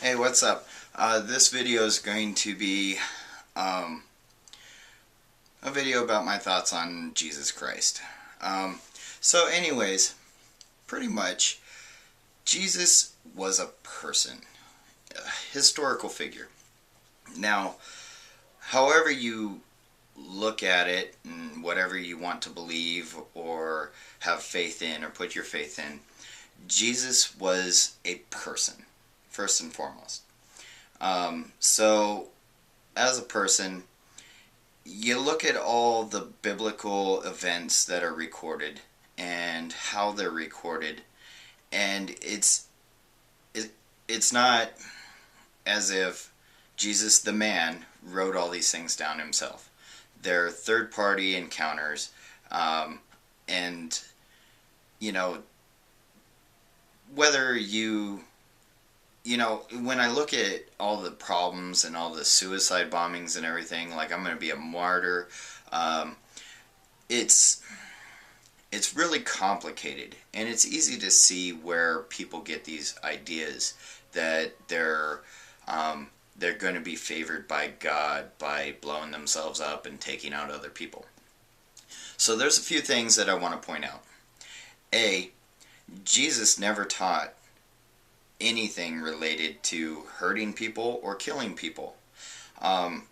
Hey, what's up? This video is going to be um, a video about my thoughts on Jesus Christ. So anyways, pretty much, Jesus was a person, a historical figure. Now, however you look at it and whatever you want to believe or have faith in or put your faith in, Jesus was a person, first and foremost. So, as a person, you look at all the biblical events that are recorded and how they're recorded, and it, it's not as if Jesus, the man, wrote all these things down himself. They're third-party encounters, and you know whether when I look at all the problems and all the suicide bombings and everything, like I'm going to be a martyr, um, it's it's really complicated, and it's easy to see where people get these ideas that they're going to be favored by God by blowing themselves up and taking out other people. So there's a few things that I want to point out. A, Jesus never taught anything related to hurting people or killing people. Um,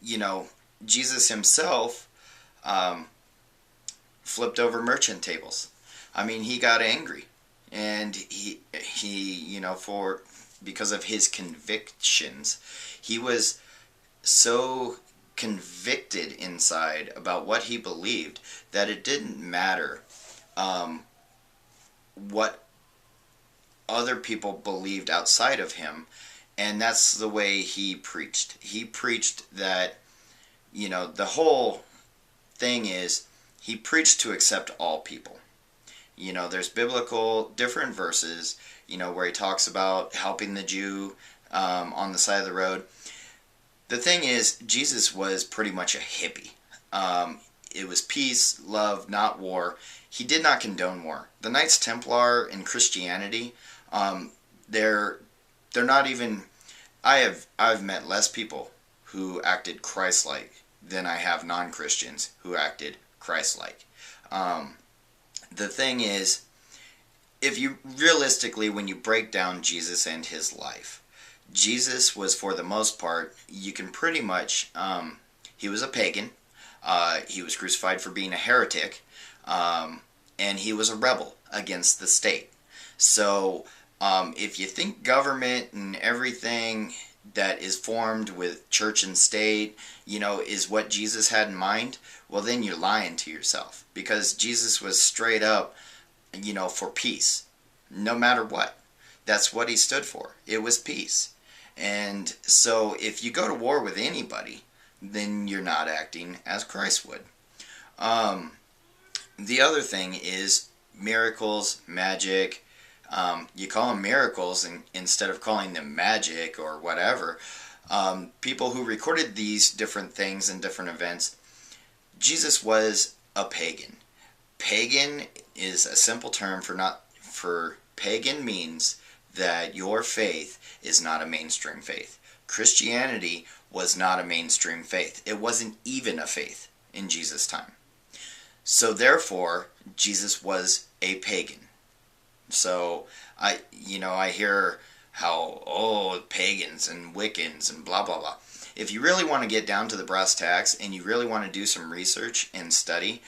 you know, Jesus himself flipped over merchant tables. I mean, he got angry, and for because of his convictions, he was so convicted inside about what he believed that it didn't matter what other people believed outside of him, and that's the way he preached. He preached that, the whole thing is he preached to accept all people. There's biblical different verses, where he talks about helping the Jew on the side of the road. The thing is, Jesus was pretty much a hippie. It was peace, love, not war. He did not condone war. The Knights Templar in Christianity, they're not even. I've met less people who acted Christ-like than I have non-Christians who acted Christ-like. The thing is, if you realistically, when you break down Jesus and his life, Jesus was, for the most part, you can pretty much, he was a pagan, he was crucified for being a heretic, and he was a rebel against the state. So, if you think government and everything that is formed with church and state, is what Jesus had in mind, well, then you're lying to yourself. Because Jesus was straight up, for peace. No matter what. That's what he stood for. It was peace. And so if you go to war with anybody, then you're not acting as Christ would. The other thing is miracles, magic. You call them miracles instead of calling them magic or whatever. People who recorded these different things and different events, Jesus was a pagan. Pagan is a simple term for pagan means that your faith is not a mainstream faith. Christianity was not a mainstream faith. It wasn't even a faith in Jesus' time. So therefore, Jesus was a pagan. So I hear how, pagans and Wiccans and blah blah blah. If you really want to get down to the brass tacks and you really want to do some research and study,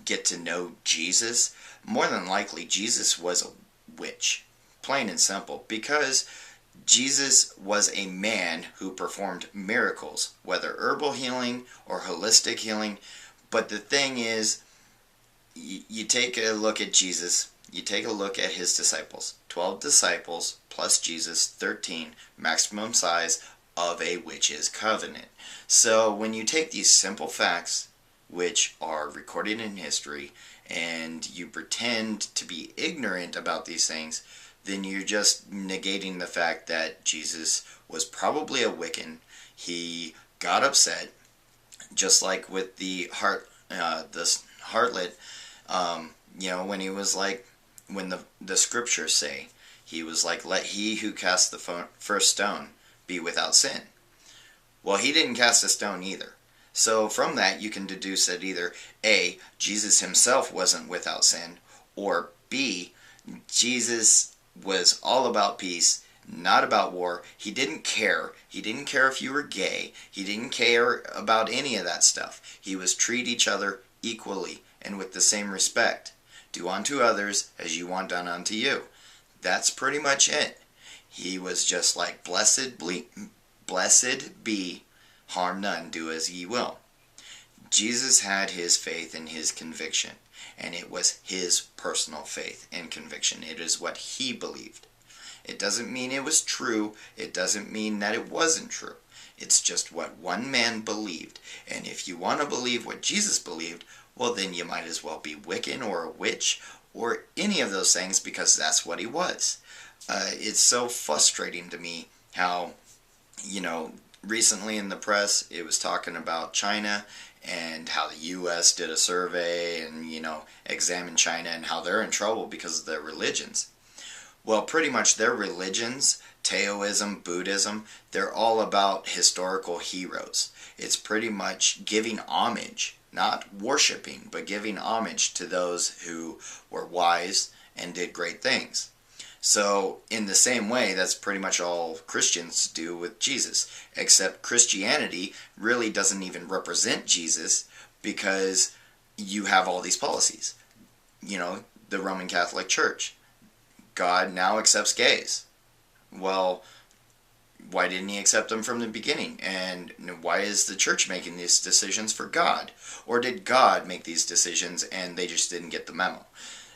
get to know Jesus, more than likely Jesus was a witch, plain and simple, because Jesus was a man who performed miracles, whether herbal healing or holistic healing. But the thing is, you take a look at Jesus, you take a look at his disciples. 12 disciples plus Jesus, 13, maximum size of a witch's covenant. So when you take these simple facts, which are recorded in history, and you pretend to be ignorant about these things, then you're just negating the fact that Jesus was probably a Wiccan. He got upset, just like with the harlot, when he was like, when the scriptures say He was like, let he who casts the first stone be without sin. Well, he didn't cast a stone either. So from that, you can deduce that either A, Jesus himself wasn't without sin, or B, Jesus was all about peace, not about war. He didn't care. He didn't care if you were gay. He didn't care about any of that stuff. He was treat each other equally and with the same respect. Do unto others as you want done unto you. That's pretty much it. He was just like, blessed be, harm none, do as ye will. Jesus had his faith and his conviction, and it was his personal faith and conviction. It is what he believed. It doesn't mean it was true. It doesn't mean that it wasn't true. It's just what one man believed. And if you want to believe what Jesus believed, well, then you might as well be Wiccan or a witch or any of those things, because that's what he was. It's so frustrating to me how, recently in the press it was talking about China and how the U.S. did a survey and, examined China and how they're in trouble because of their religions. Well, pretty much their religions, Taoism, Buddhism, they're all about historical heroes. It's pretty much giving homage, not worshiping, but giving homage to those who were wise and did great things. So, in the same way, that's pretty much all Christians do with Jesus, except Christianity really doesn't even represent Jesus because you have all these policies. The Roman Catholic Church. God now accepts gays. Well, why didn't he accept them from the beginning? And why is the church making these decisions for God? Or did God make these decisions and they just didn't get the memo?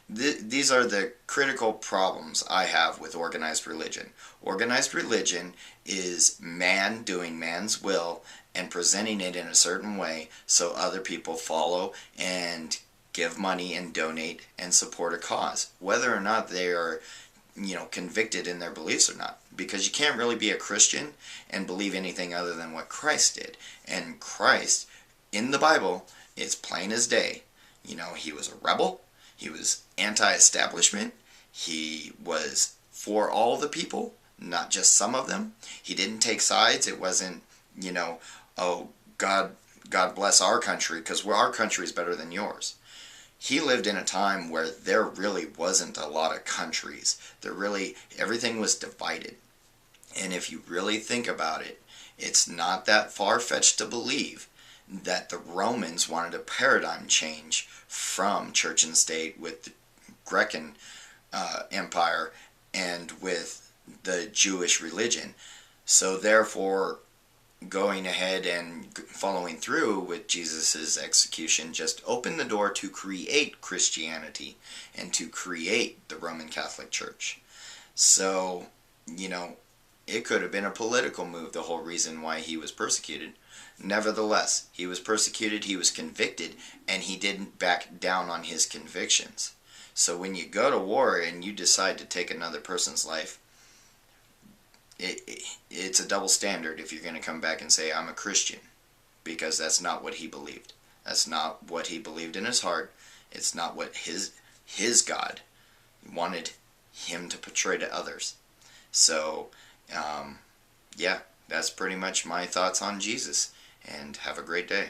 These are the critical problems I have with organized religion. Organized religion is man doing man's will and presenting it in a certain way so other people follow and give money and donate and support a cause, whether or not they are, convicted in their beliefs or not. Because you can't really be a Christian and believe anything other than what Christ did. And Christ, in the Bible, is plain as day. He was a rebel. He was anti-establishment. He was for all the people, not just some of them. He didn't take sides. It wasn't, oh, God bless our country because our country is better than yours. He lived in a time where there really wasn't a lot of countries. Everything was divided. And if you really think about it, it's not that far-fetched to believe that the Romans wanted a paradigm change from church and state with the Grecan Empire and with the Jewish religion. So therefore, going ahead and following through with Jesus' execution just opened the door to create Christianity and to create the Roman Catholic Church. So, it could have been a political move, the whole reason why he was persecuted. Nevertheless, he was persecuted, he was convicted, and he didn't back down on his convictions. So when you go to war and you decide to take another person's life, it's a double standard if you're going to come back and say, I'm a Christian, because that's not what he believed. That's not what he believed in his heart. It's not what his God wanted him to portray to others. So, yeah, that's pretty much my thoughts on Jesus, and have a great day.